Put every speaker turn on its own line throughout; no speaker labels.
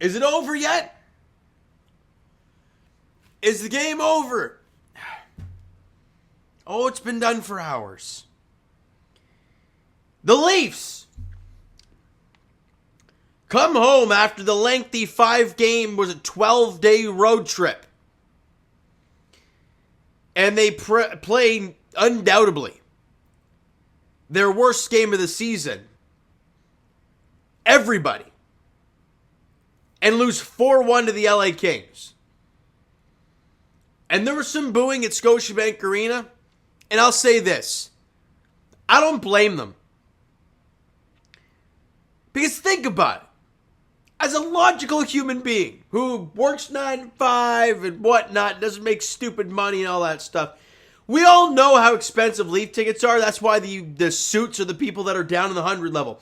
Is it over yet? Is the game over? Oh, it's been done for hours. The Leafs come home after the lengthy 12-day road trip. And they play, undoubtedly, their worst game of the season. Everybody. And lose 4-1 to the LA Kings. And there was some booing at Scotiabank Arena. And I'll say this. I don't blame them. Because think about it. As a logical human being who works 9 to 5 and whatnot, doesn't make stupid money and all that stuff, we all know how expensive Leaf tickets are. That's why the suits are the people that are down in the 100 level.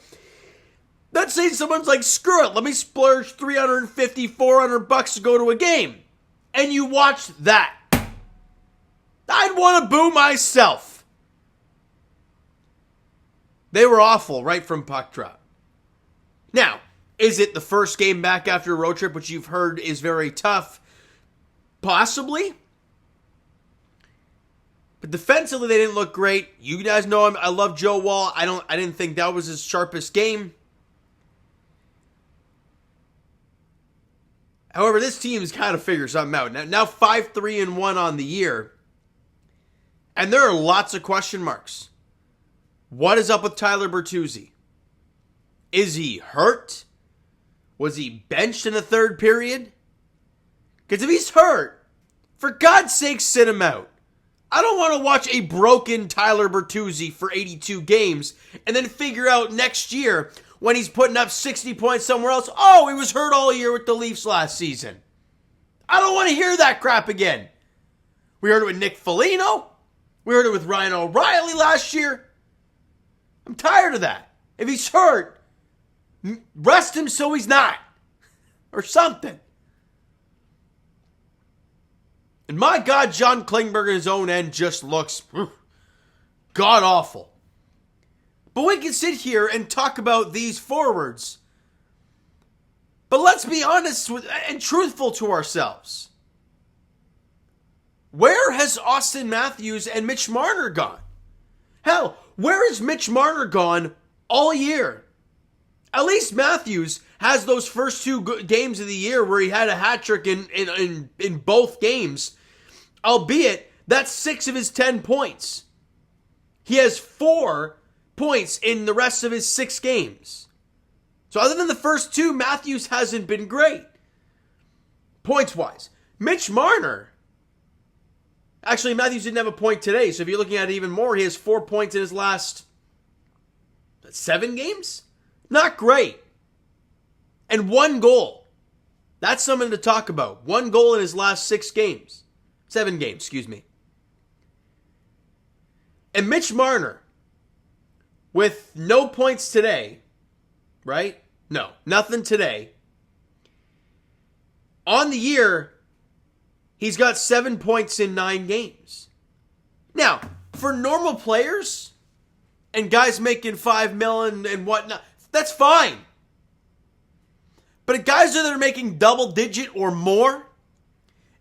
Let's say someone's like, screw it, let me splurge $350, $400 to go to a game. And you watch that. I'd want to boo myself. They were awful right from puck drop. Now, is it the first game back after a road trip, which you've heard is very tough? Possibly. But defensively, they didn't look great. You guys know him. I love Joe Wall. I didn't think that was his sharpest game. However, this team's kind of figured something out. Now 5-3-1 on the year. And there are lots of question marks. What is up with Tyler Bertuzzi? Is he hurt? Was he benched in the third period? Because if he's hurt, for God's sake, sit him out. I don't want to watch a broken Tyler Bertuzzi for 82 games and then figure out next year when he's putting up 60 points somewhere else, oh, he was hurt all year with the Leafs last season. I don't want to hear that crap again. We heard it with Nick Foligno. We heard it with Ryan O'Reilly last year. I'm tired of that. If he's hurt, rest him so he's not. Or something. And my God, John Klingberg at his own end just looks god-awful. But we can sit here and talk about these forwards. But let's be honest and truthful to ourselves. Where has Austin Matthews and Mitch Marner gone? Hell, where has Mitch Marner gone all year? At least Matthews has those first two games of the year where he had a hat trick in both games. Albeit, that's 6 of his 10 points. He has 4 points in the rest of his 6 games. So other than the first 2, Matthews hasn't been great. Points-wise. Mitch Marner. Actually, Matthews didn't have a point today, so if you're looking at it even more, he has 4 points in his last 7 games? Not great. And 1 goal. That's something to talk about. 1 goal in his last 6 games. 7 games, excuse me. And Mitch Marner, with no points today, right? No, nothing today. On the year, he's got 7 points in 9 games. Now, for normal players and guys making $5 million and whatnot, that's fine. But guys that are making double digit or more,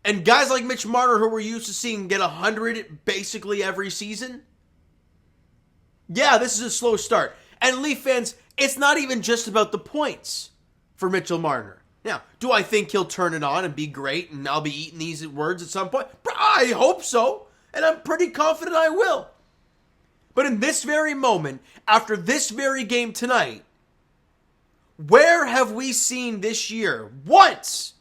and guys like Mitch Marner, who we're used to seeing get 100 basically every season, yeah, this is a slow start. And Leaf fans, it's not even just about the points for Mitchell Marner. Now, do I think he'll turn it on and be great and I'll be eating these words at some point? I hope so. And I'm pretty confident I will. But in this very moment, after this very game tonight, where have we seen this year once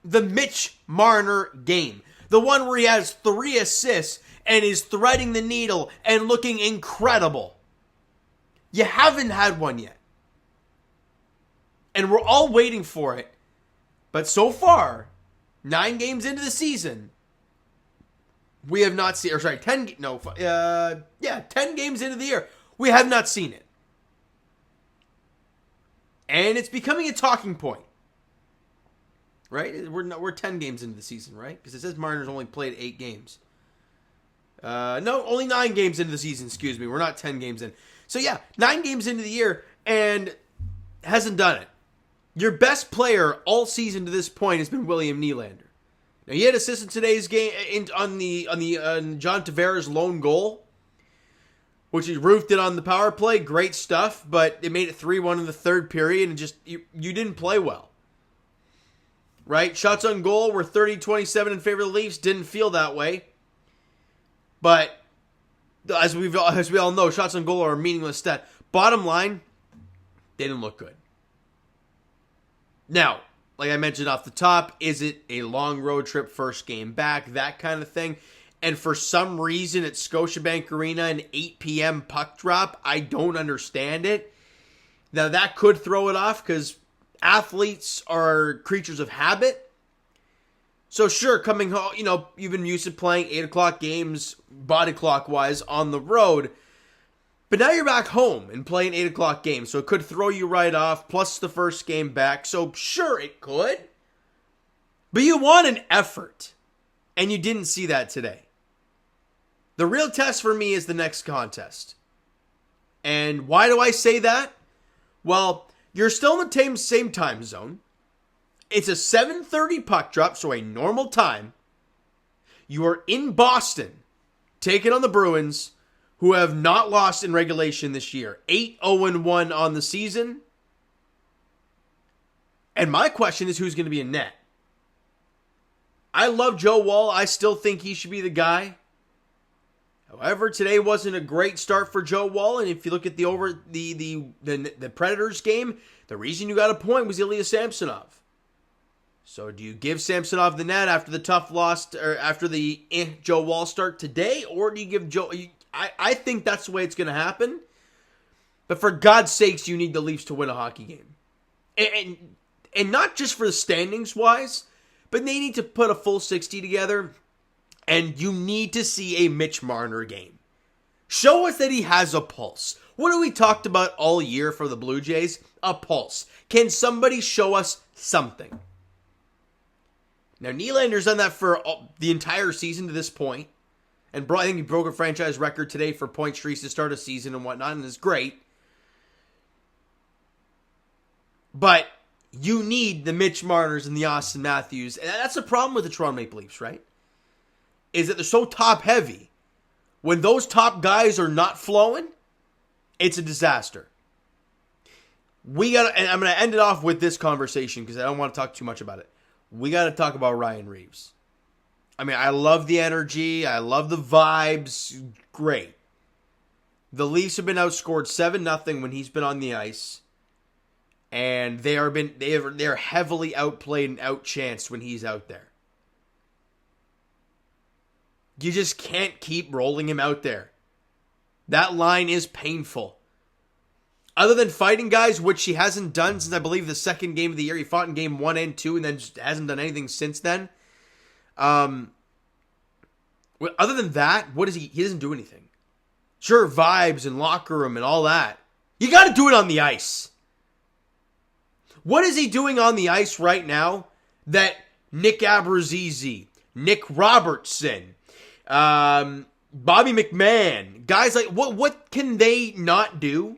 the Mitch Marner game? The one where he has 3 assists and is threading the needle and looking incredible. You haven't had one yet. And we're all waiting for it. But so far, 9 games into the season, we have not seen, 10 games into the year, we have not seen it. And it's becoming a talking point. Right? We're 10 games into the season, right? Because it says Marner's only played 8 games. No, only 9 games into the season, excuse me. We're not 10 games in. So yeah, 9 games into the year and hasn't done it. Your best player all season to this point has been William Nylander. Now, he had assist in today's game on John Tavares' lone goal, which he roofed it on the power play. Great stuff, but it made it 3-1 in the third period, and just you didn't play well. Right? Shots on goal were 30-27 in favor of the Leafs. Didn't feel that way. But as we all know, shots on goal are a meaningless stat. Bottom line, they didn't look good. Now, like I mentioned off the top, is it a long road trip, first game back, that kind of thing? And for some reason at Scotiabank Arena, an 8 p.m. puck drop, I don't understand it. Now, that could throw it off because athletes are creatures of habit. So sure, coming home, you've been used to playing 8 o'clock games body clock-wise on the road. But now you're back home and playing 8 o'clock games, so it could throw you right off, plus the first game back. So sure, it could. But you want an effort, and you didn't see that today. The real test for me is the next contest. And why do I say that? Well, you're still in the same time zone. It's a 7:30 puck drop, so a normal time. You are in Boston, taking on the Bruins, who have not lost in regulation this year. 8-0-1 on the season. And my question is, who's going to be in net? I love Joe Woll. I still think he should be the guy. However, today wasn't a great start for Joe Woll, and if you look at the Predators game, the reason you got a point was Ilya Samsonov. So do you give Samsonov the net after the tough loss, or after the Joe Woll start today, or do you give Joe? I think that's the way it's going to happen. But for God's sakes, you need the Leafs to win a hockey game, and not just for the standings wise, but they need to put a full 60 together. And you need to see a Mitch Marner game. Show us that he has a pulse. What have we talked about all year for the Blue Jays? A pulse. Can somebody show us something? Now, Nylander's done that for the entire season to this point. And I think he broke a franchise record today for point streaks to start a season and whatnot, and it's great. But you need the Mitch Marners and the Austin Matthews. And that's the problem with the Toronto Maple Leafs, right? Is that they're so top heavy. When those top guys are not flowing, it's a disaster. And I'm going to end it off with this conversation because I don't want to talk too much about it. We got to talk about Ryan Reeves. I mean, I love the energy. I love the vibes. Great. The Leafs have been outscored 7-0 when he's been on the ice. And they're heavily outplayed and outchanced when he's out there. You just can't keep rolling him out there. That line is painful. Other than fighting guys, which he hasn't done since I believe the second game of the year. He fought in game 1 and 2 and then just hasn't done anything since then. Other than that, what is he? He doesn't do anything. Sure, vibes and locker room and all that. You got to do it on the ice. What is he doing on the ice right now that Nick Abruzzese, Nick Robertson, Bobby McMahon, guys like what can they not do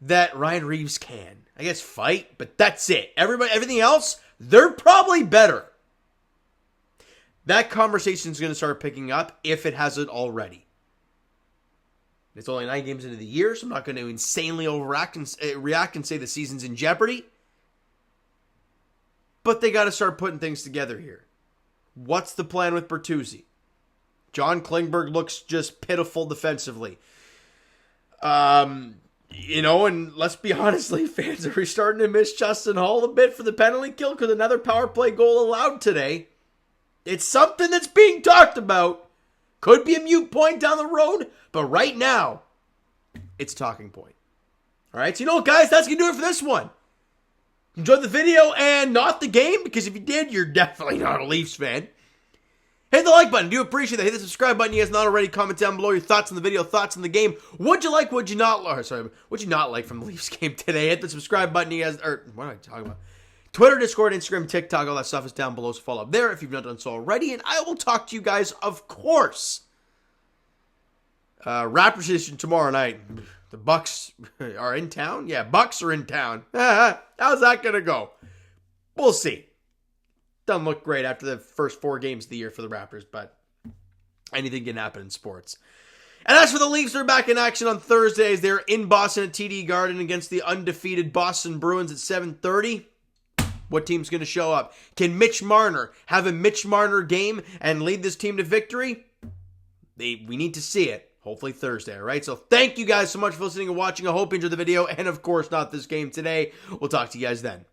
that Ryan Reeves can? I guess fight, but that's it. Everything else, they're probably better. That conversation is going to start picking up if it hasn't already. It's only 9 games into the year, so I'm not going to insanely react and say the season's in jeopardy. But they got to start putting things together here. What's the plan with Bertuzzi? John Klingberg looks just pitiful defensively. And let's be honest, Leaf fans, are we starting to miss Justin Hall a bit for the penalty kill? Because another power play goal allowed today. It's something that's being talked about. Could be a moot point down the road, but right now, it's a talking point. All right, so guys, that's going to do it for this one. Enjoyed the video and not the game? Because if you did, you're definitely not a Leafs fan. Hit the like button. Do appreciate that. Hit the subscribe button. You guys not already. Comment down below your thoughts on the video, thoughts on the game. What'd you like? What'd you not like? What'd you not like from the Leafs game today? Hit the subscribe button. You guys, what am I talking about? Twitter, Discord, Instagram, TikTok, all that stuff is down below. So follow up there if you've not done so already. And I will talk to you guys, of course. Raptors edition tomorrow night. The Bucks are in town? Yeah, Bucks are in town. How's that going to go? We'll see. Doesn't look great after the first 4 games of the year for the Raptors, but anything can happen in sports. And as for the Leafs, they're back in action on Thursdays. They're in Boston at TD Garden against the undefeated Boston Bruins at 7:30. What team's going to show up? Can Mitch Marner have a Mitch Marner game and lead this team to victory? We need to see it. Hopefully Thursday, all right? So thank you guys so much for listening and watching. I hope you enjoyed the video, and of course not this game today. We'll talk to you guys then.